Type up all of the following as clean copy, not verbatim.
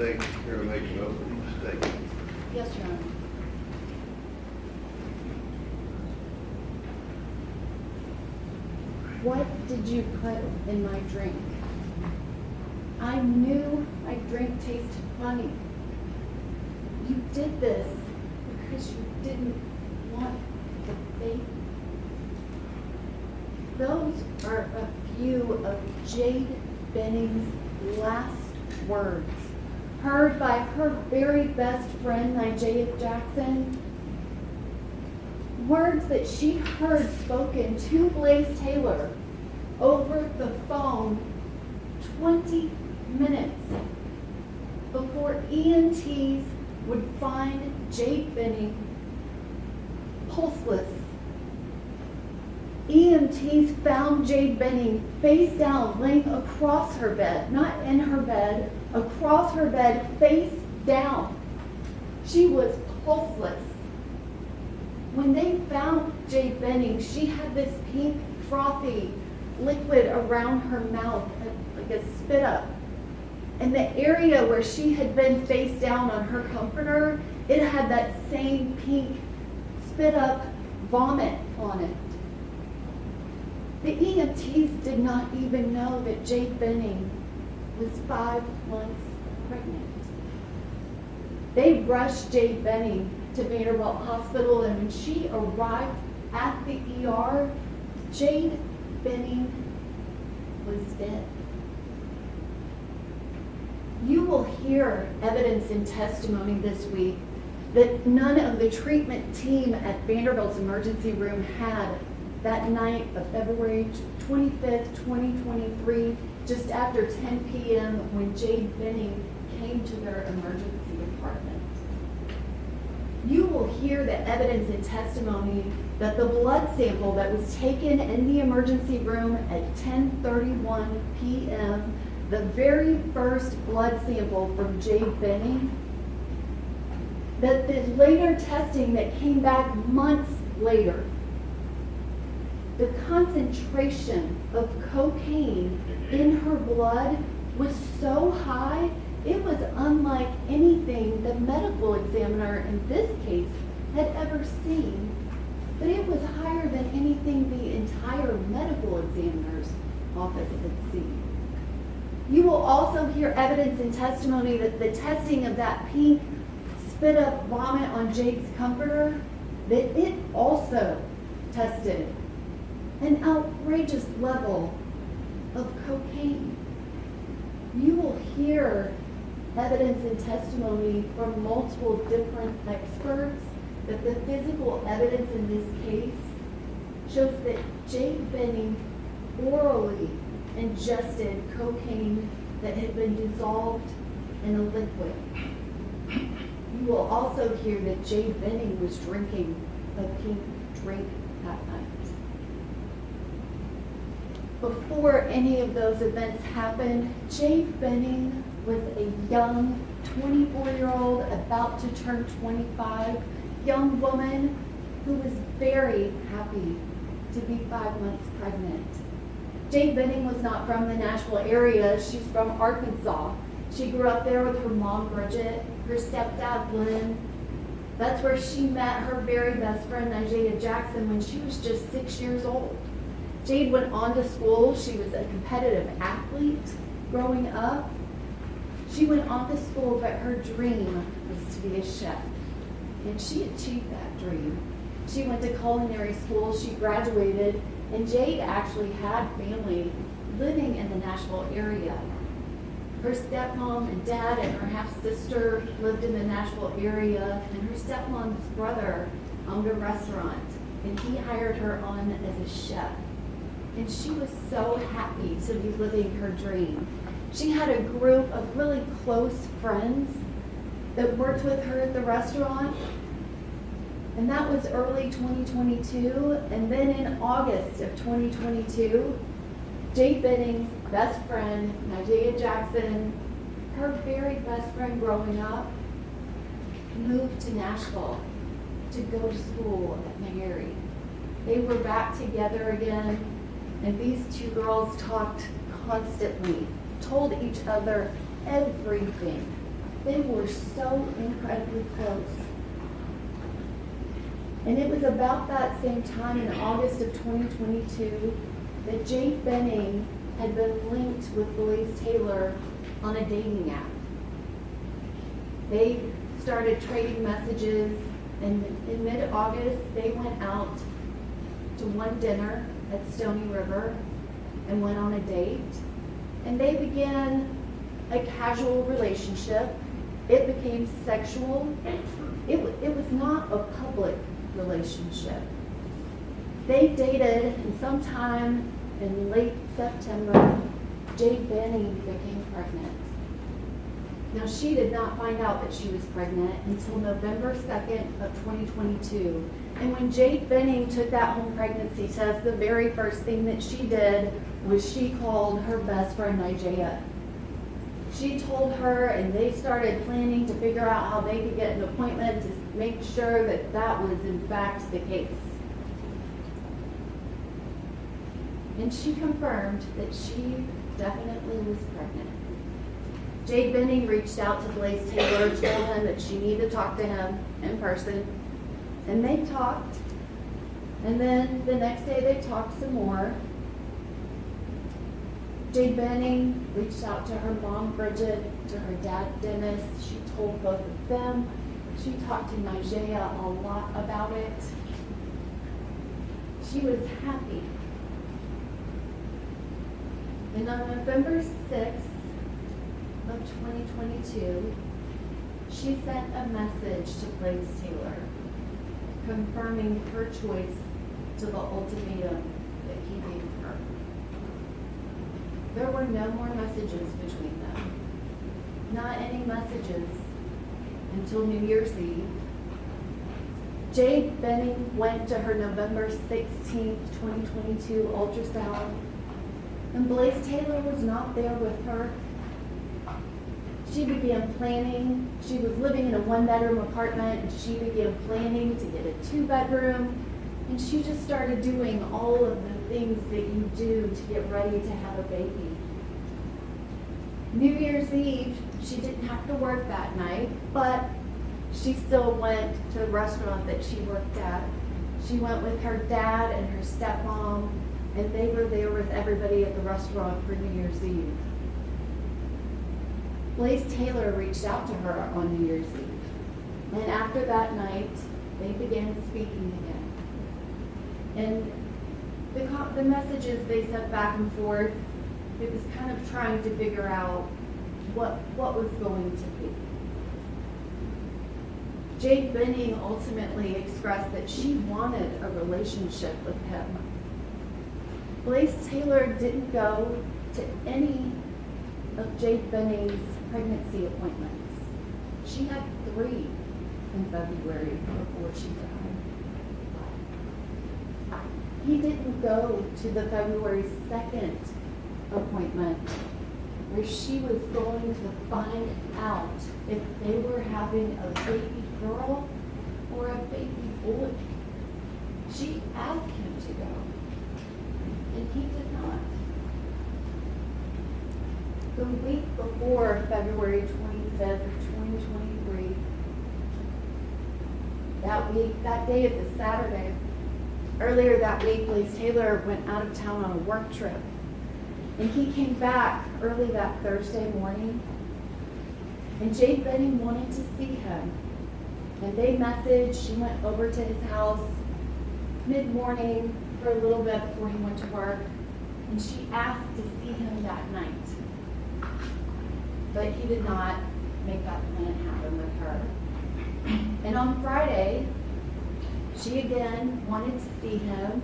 state here to make an opening statement. Yes, Your Honor. What did you put in my drink? I knew my drink tasted funny. You did this because you didn't want the baby. Those are a few of Jade Benning's last words, heard by her very best friend, Jade Jackson. Words that she heard spoken to Blaze Taylor over the phone 20 minutes before EMTs would find Jade Benning pulseless. EMTs found Jade Benning face down, laying across her bed, not in her bed, across her bed, face down. She was pulseless. When they found Jade Benning, she had this pink, frothy liquid around her mouth, like a spit up. And the area where she had been face down on her comforter, it had that same pink spit up vomit on it. The EMTs did not even know that Jade Benning was 5 months pregnant. They rushed Jade Benning to Vanderbilt Hospital, and when she arrived at the ER, Jade Benning was dead. You will hear evidence and testimony this week that none of the treatment team at Vanderbilt's emergency room had that night of February 25th, 2023, just after 10 p.m. when Jade Benning came to their emergency department. You will hear the evidence and testimony that the blood sample that was taken in the emergency room at 10:31 p.m., the very first blood sample from Jade Benning, that the later testing that came back months later, the concentration of cocaine in her blood was so high, it was unlike anything the medical examiner in this case had ever seen. But it was higher than anything the entire medical examiner's office had seen. You will also hear evidence and testimony that the testing of that pink spit up vomit on Jade's comforter, that it also tested an outrageous level of cocaine. You will hear evidence and testimony from multiple different experts that the physical evidence in this case shows that Jade Benning orally ingested cocaine that had been dissolved in a liquid. You will also hear that Jade Benning was drinking a pink drink that night. Before any of those events happened, Jade Benning was a young 24-year-old, about to turn 25, young woman who was very happy to be 5 months pregnant. Jade Benning was not from the Nashville area. She's from Arkansas. She grew up there with her mom, Bridget, her stepdad, Lynn. That's where she met her very best friend, Jade Jackson, when she was just 6 years old. Jade went on to school. She was a competitive athlete growing up. She went on to school, but her dream was to be a chef. And she achieved that dream. She went to culinary school. She graduated. And Jade actually had family living in the Nashville area. Her stepmom and dad and her half-sister lived in the Nashville area, and her stepmom's brother owned a restaurant, and he hired her on as a chef. And she was so happy to be living her dream. She had a group of really close friends that worked with her at the restaurant, and that was early 2022. And then in August of 2022, Jade Benning's best friend, Jade Jackson, her very best friend growing up, moved to Nashville to go to school at McGarry. They were back together again, and these two girls talked constantly, told each other everything. They were so incredibly close. And it was about that same time in August of 2022 that Jade Benning had been linked with Blaze Taylor on a dating app. They started trading messages, and in mid-August, they went out to one dinner at Stony River and went on a date. And they began a casual relationship. It became sexual. It was not a public relationship. They dated, and sometime in late September, Jade Benning became pregnant. Now, she did not find out that she was pregnant until November 2nd of 2022. And when Jade Benning took that home pregnancy test, the very first thing that she did was she called her best friend, Isaiah. She told her, and they started planning to figure out how they could get an appointment to make sure that that was in fact the case. And she confirmed that she definitely was pregnant. Jade Benning reached out to Blaze Taylor, told him that she needed to talk to him in person, and they talked. And then the next day they talked some more. Jade Benning reached out to her mom, Bridget, to her dad, Dennis. She told both of them. She talked to Nigeria a lot about it. She was happy. And on November 6th of 2022, she sent a message to Blaze Taylor confirming her choice to the ultimatum that he gave her. There were no more messages between them. Not any messages until New Year's Eve. Jade Benning went to her November 16th, 2022 ultrasound, and Blaze Taylor was not there with her. She began planning. She was living in a one-bedroom apartment, and she began planning to get a two-bedroom, and she just started doing all of the things that you do to get ready to have a baby. New Year's Eve, she didn't have to work that night, but she still went to the restaurant that she worked at. She went with her dad and her stepmom, and they were there with everybody at the restaurant for New Year's Eve. Blaze Taylor reached out to her on New Year's Eve, and after that night, they began speaking again. And the messages they sent back and forth, it was kind of trying to figure out what was going to be. Jade Benning ultimately expressed that she wanted a relationship with him. Blaze Taylor didn't go to any of Jade Benning's pregnancy appointments. She had 3 in February before she died. He didn't go to the February 2nd appointment where she was going to find out if they were having a baby girl or a baby boy. She asked him to go, and he did not. The week before February 25th of 2023, that day is a Saturday. Earlier that week, Blaze Taylor went out of town on a work trip. And he came back early that Thursday morning. And Jade Benning wanted to see him. And they messaged. She went over to his house mid-morning for a little bit before he went to work. And she asked to see him that night. But he did not make that plan happen with her. And on Friday, she again wanted to see him.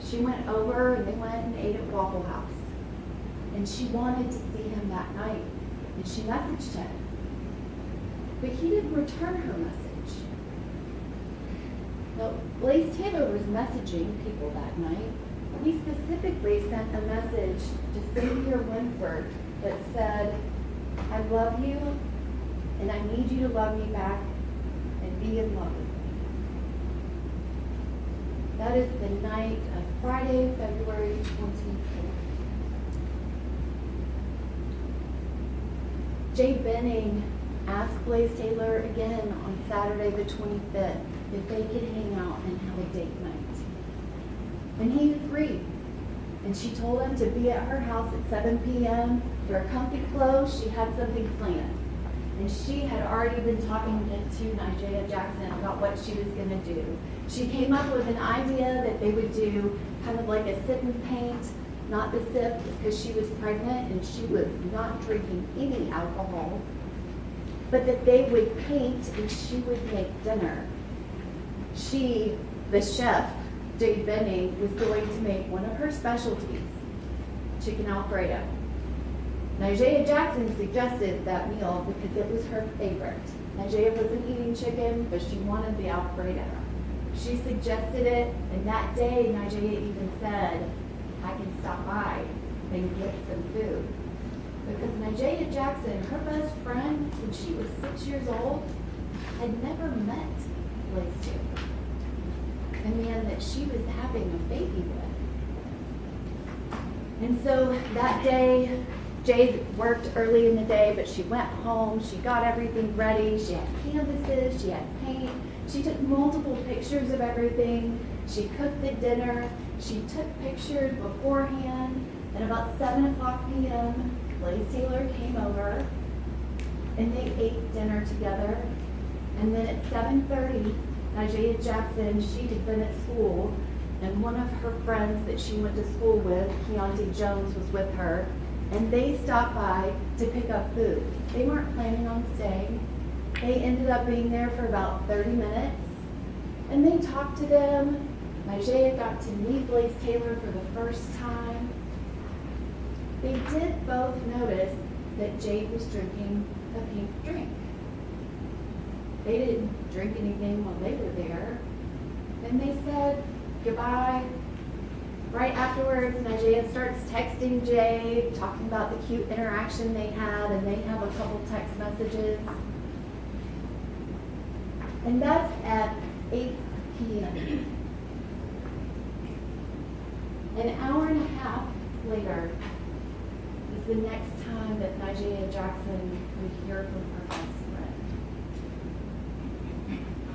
She went over and they went and ate at Waffle House. And she wanted to see him that night. And she messaged him. But he didn't return her message. Now, Blaze Taylor was messaging people that night. He specifically sent a message to Cynthia Winford that said, "I love you, and I need you to love me back and be in love with me." That is the night of Friday, February 24th. Jade Benning asked Blaze Taylor again on Saturday the 25th if they could hang out and have a date night. And he agreed. And she told him to be at her house at 7 p.m. Wear comfy clothes. She had something planned. And she had already been talking to Nigella Jackson about what she was going to do. She came up with an idea that they would do kind of like a sip and paint, not the sip, because she was pregnant and she was not drinking any alcohol, but that they would paint and she would make dinner. She, the chef, Jade Benning, was going to make one of her specialties, chicken Alfredo. Nigella Jackson suggested that meal because it was her favorite. Nigella wasn't eating chicken, but she wanted the Alfredo. She suggested it, and that day Nigella even said, I can stop by and get some food. Because Nigella Jackson, her best friend, when she was 6 years old, had never met Blaze Taylor, the man that she was having a baby with. And so that day, Jade worked early in the day, but she went home, she got everything ready, she had canvases, she had paint, she took multiple pictures of everything, she cooked the dinner, she took pictures beforehand, and about 7 o'clock p.m., Blaze Taylor came over, and they ate dinner together, and then at 7:30, Nigella Jackson, she had been at school, and one of her friends that she went to school with, Keontae Jones, was with her, and they stopped by to pick up food. They weren't planning on staying. They ended up being there for about 30 minutes, and they talked to them. Nigella got to meet Blaze Taylor for the first time. They did both notice that Jade was drinking a pink drink. They didn't drink anything while they were there. And they said goodbye. Right afterwards, Nigella starts texting Jade, talking about the cute interaction they had, and they have a couple text messages. And that's at 8 p.m. An hour and a half later is the next time that Nigella Jackson would hear from her best friend.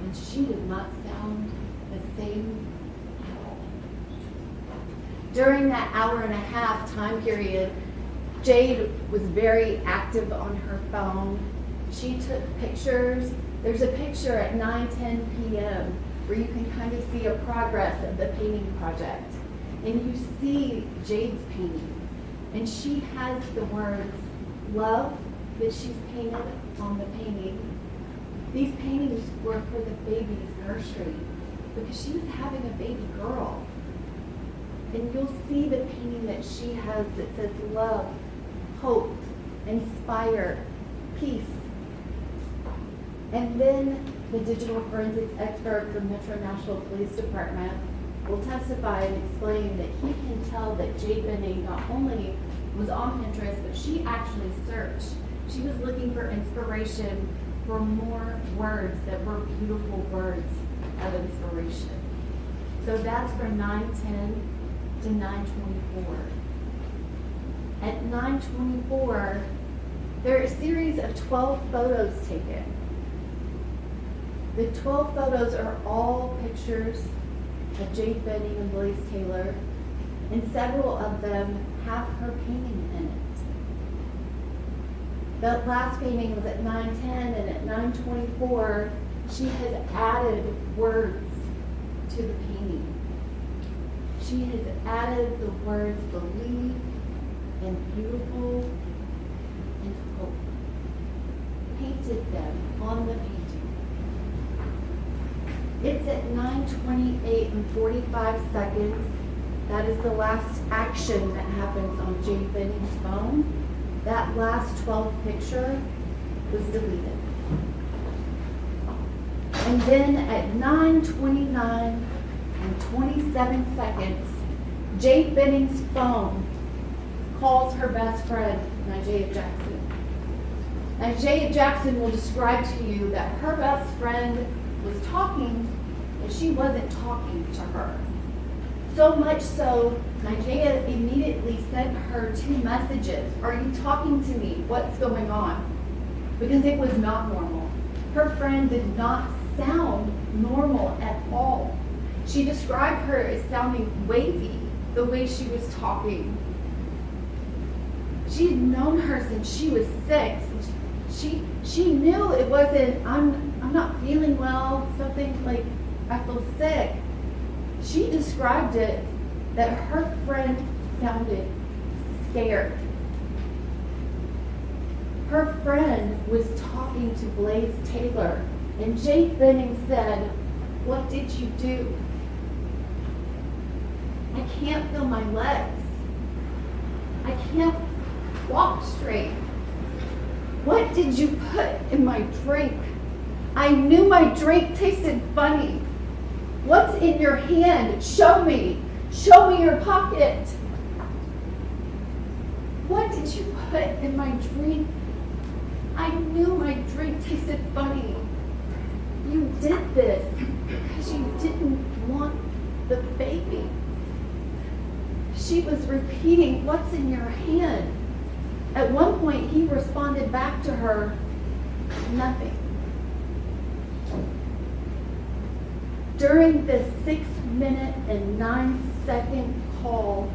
And she did not sound the same at all. During that hour and a half time period, Jade was very active on her phone. She took pictures. There's a picture at 9:10 p.m. where you can kind of see a progress of the painting project. And you see Jade's painting. And she has the words love that she's painted on the painting. These paintings were for the baby's nursery because she was having a baby girl. And you'll see the painting that she has that says love, hope, inspire, peace. And then the digital forensics expert from Metro Nashville Police Department will testify and explain that he can tell that Jade Benning not only was on Pinterest, but she actually searched. She was looking for inspiration for more words that were beautiful words of inspiration. So that's from 9:10 to 9:24. At 9:24, there are a series of 12 photos taken. The 12 photos are all pictures of Jade Benning and Blaze Taylor, and several of them have her painting in it. The last painting was at 9:10, and at 9:24, she has added words to the painting. She has added the words believe and beautiful and hope. Painted them on the painting. It's at 9:28 and 45 seconds. That is the last action that happens on Jade Benning's phone. That last 12 picture was deleted. And then at 9:29 and 27 seconds, Jade Benning's phone calls her best friend, Nigella Jackson. Nigella Jackson will describe to you that her best friend was talking, and she wasn't talking to her. So much so, Nigella immediately sent her 2 messages. Are you talking to me? What's going on? because it was not normal. Her friend did not sound normal at all. She described her as sounding wavy, the way she was talking. She had known her since she was 6. She knew it wasn't, I'm not feeling well, something like I feel sick. She described it that her friend sounded scared. Her friend was talking to Blaze Taylor, and Jade Benning said, "What did you do? I can't feel my legs. I can't walk straight. What did you put in my drink? I knew my drink tasted funny. What's in your hand? Show me. Show me your pocket. What did you put in my drink? I knew my drink tasted funny. You did this because you didn't want the baby." She was repeating, "What's in your hand?" At one point, he responded back to her, "Nothing." During the 6-minute and 9-second call,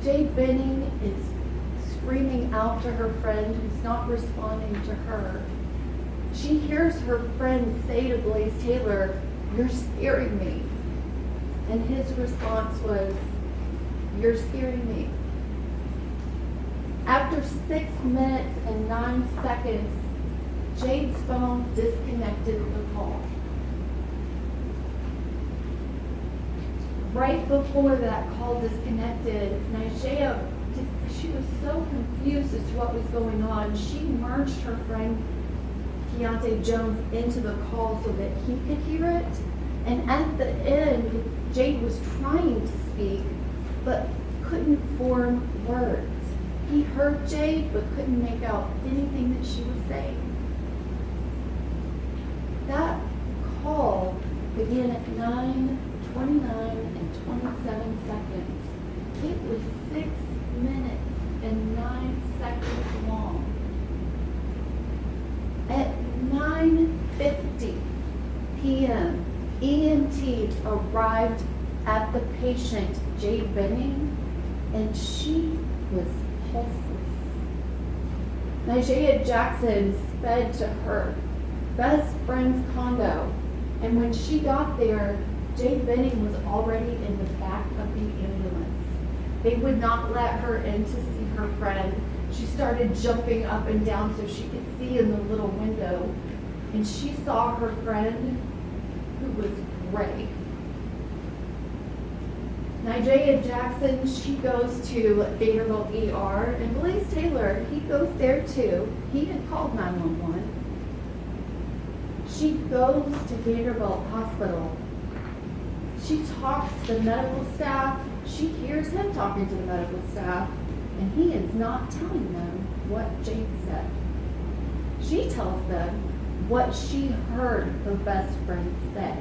Jade Benning is screaming out to her friend who's not responding to her. She hears her friend say to Blaze Taylor, "You're scaring me." And his response was, "You're scaring me." After 6 minutes and 9 seconds, Jade's phone disconnected the call. Right before that call disconnected, Nigea, she was so confused as to what was going on. She merged her friend Keontae Jones into the call so that he could hear it. And at the end, Jade was trying to speak, but couldn't form words. He heard Jade, but couldn't make out anything that she was saying. That call began at 9:29 and 27 seconds. It was 6 minutes and 9 seconds long. At 9:50 p.m., EMTs arrived at the patient, Jade Benning, and she was pulseless. Nigea Jackson sped to her best friend's condo, and when she got there, Jade Benning was already in the back of the ambulance. They would not let her in to see her friend. She started jumping up and down so she could see in the little window, and she saw her friend, who was gray. Nigea Jackson, she goes to Vanderbilt ER, and Blaze Taylor, he goes there too. He had called 911. She goes to Vanderbilt Hospital. She talks to the medical staff. She hears him talking to the medical staff, and he is not telling them what Jade said. She tells them what she heard her best friend say.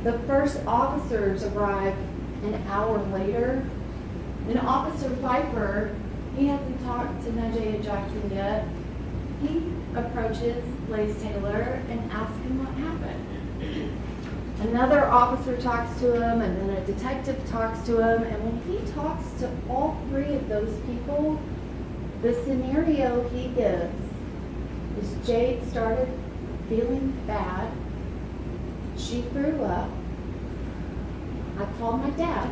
The first officers arrive an hour later, and Officer Pfeiffer, he hasn't talked to Nigea Jackson yet. He approaches Blaze Taylor and asks him what happened. Another officer talks to him, and then a detective talks to him, and when he talks to all three of those people, the scenario he gives is Jade started feeling bad. She threw up. I called my dad.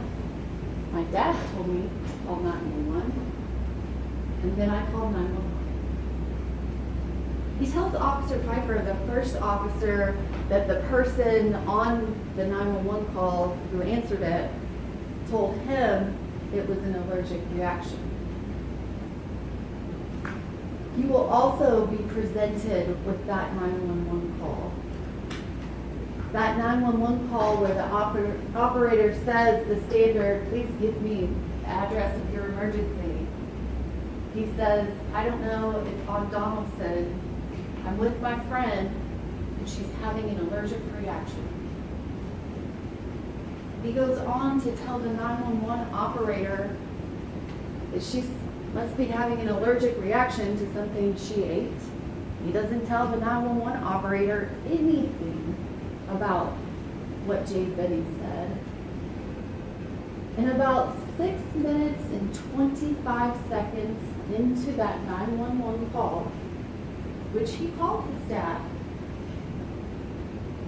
My dad told me to call 911, and then I called 911. He tells Officer Pfeiffer, the first officer, that the person on the 911 call who answered it told him it was an allergic reaction. You will also be presented with that 911 call. That 911 call where the operator says the standard, "Please give me the address of your emergency." He says, "I don't know, it's on Donaldson. I'm with my friend, and she's having an allergic reaction." He goes on to tell the 911 operator that she's must be having an allergic reaction to something she ate. He doesn't tell the 911 operator anything about what Jade Benning said. And about 6 minutes and 25 seconds into that 911 call, which he called his dad,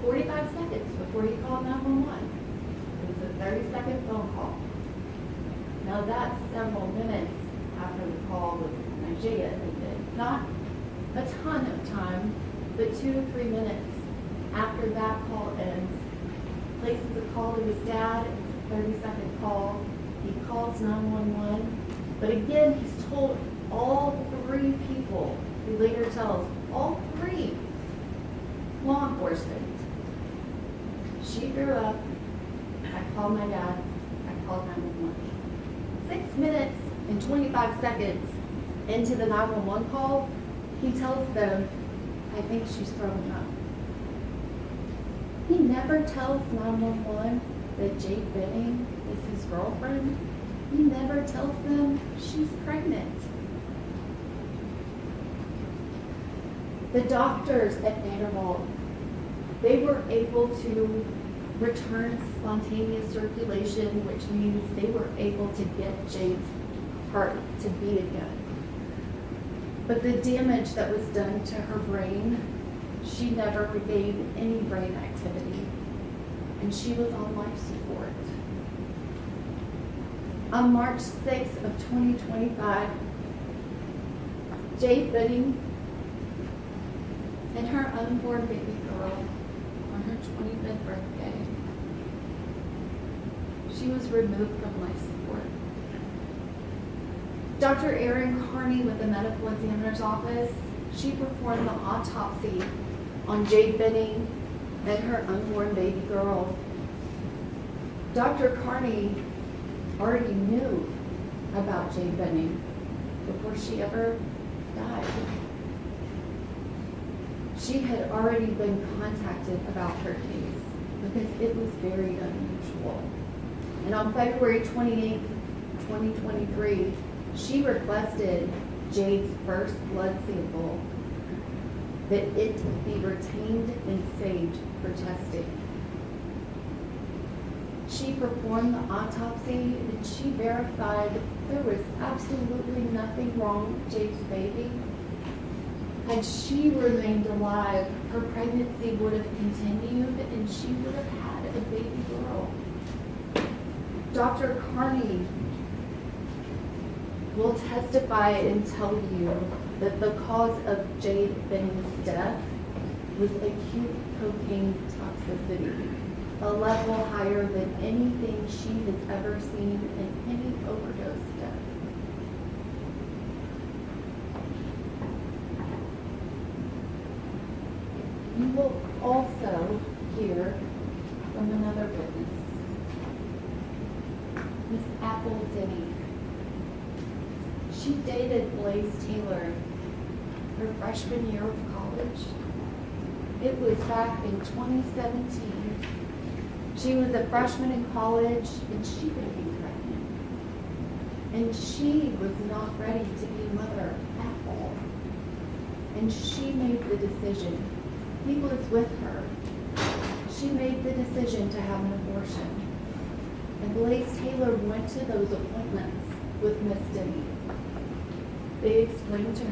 45 seconds before he called 911. It was a 30-second phone call. Now that's several minutes after the call with Nigeria ended. Not a ton of time, but 2 to 3 minutes after that call ends. Places a call to his dad, it's a 30-second call. He calls 911, but again, he's told all 3 people, he later tells all 3 law enforcement. She threw up, I called my dad, I called 911. 6 minutes and 25 seconds into the 911 call, he tells them, I think she's throwing up. He never tells 911 that Jade Benning is his girlfriend. He never tells them she's pregnant. The doctors at Vanderbilt, they were able to return spontaneous circulation, which means they were able to get Jade's heart to beat again. But the damage that was done to her brain, she never regained any brain activity, and she was on life support. On March 6th of 2025, Jade Benning and her unborn baby girl on her 25th birthday, she was removed from life support. Dr. Erin Carney with the medical examiner's office, she performed the autopsy on Jade Benning and her unborn baby girl. Dr. Carney already knew about Jade Benning before she ever died. She had already been contacted about her case because it was very unusual. And on February 28th, 2023, she requested Jade's first blood sample that it be retained and saved for testing. She performed the autopsy and she verified there was absolutely nothing wrong with Jade's baby. Had she remained alive, her pregnancy would have continued and she would have had a baby girl. Dr. Carney will testify and tell you that the cause of Jade Benning's death was acute cocaine toxicity, a level higher than anything she has ever seen in any overdose death. You will also hear from another witness, Miss Apple Denny. She dated Blaze Taylor her freshman year of college. It was back in 2017. She was a freshman in college and she became pregnant. And she was not ready to be a mother at all. And she made the decision. He was with her. She made the decision to have an abortion. And Blaze Taylor went to those appointments with Miss Denny. They explained to her